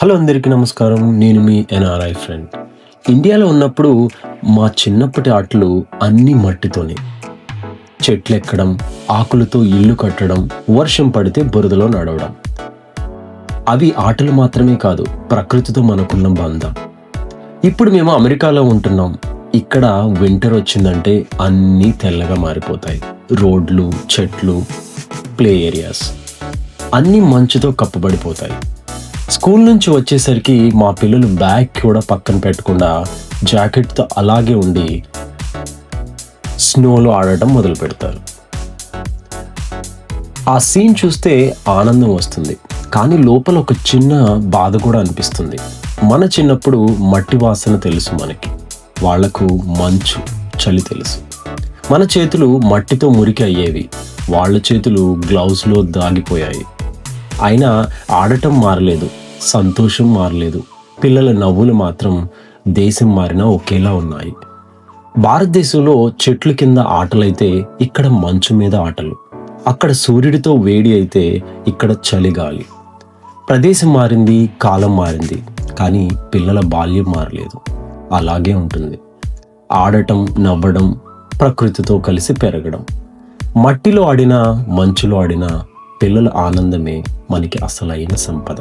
Hello అందరికీ నమస్కారం. నేను మీ ఎన్ఆర్ఐ ఫ్రెండ్. ఇండియాలో ఉన్నప్పుడు మా చిన్నప్పటి ఆటలు అన్నీ మట్టితోనే. చెట్లెక్కడం, ఆకులతో ఇల్లు కట్టడం, వర్షం పడితే బురదలో నడవడం. అవి ఆటలు మాత్రమే కాదు, ప్రకృతితో మనకున్న బంధం. ఇప్పుడు మేము అమెరికాలో ఉంటున్నాం. ఇక్కడ వింటర్ వచ్చిందంటే అన్నీ తెల్లగా మారిపోతాయి. రోడ్లు, చెట్లు, ప్లే ఏరియాస్ అన్నీ మంచుతో కప్పబడిపోతాయి. స్కూల్ నుంచి వచ్చేసరికి మా పిల్లలు బ్యాగ్ కూడా పక్కన పెట్టకుండా జాకెట్తో అలాగే ఉండి స్నోలో ఆడటం మొదలు పెడతారు. ఆ సీన్ చూస్తే ఆనందం వస్తుంది, కానీ లోపల ఒక చిన్న బాధ కూడా అనిపిస్తుంది. మన చిన్నప్పుడు మట్టి వాసన తెలుసు మనకి, వాళ్లకు మంచు, చలి తెలుసు. మన చేతులు మట్టితో మురికి అయ్యేవి, వాళ్ళ చేతులు గ్లౌస్లో దాగిపోయాయి. అయినా ఆడటం మారలేదు, సంతోషం మారలేదు. పిల్లల నవ్వులు మాత్రం దేశం మారినా ఒకేలా ఉన్నాయి. భారతదేశంలో చెట్ల కింద ఆటలైతే ఇక్కడ మంచు మీద ఆటలు, అక్కడ సూర్యుడితో వేడి అయితే ఇక్కడ చలిగాలి. ప్రదేశం మారింది, కాలం మారింది, కానీ పిల్లల బాల్యం మారలేదు, అలాగే ఉంటుంది. ఆడటం, నవ్వడం, ప్రకృతితో కలిసి పెరగడం. మట్టిలో ఆడినా, మంచులో ఆడినా పిల్లల ఆనందమే మనకి అసలైన సంపద.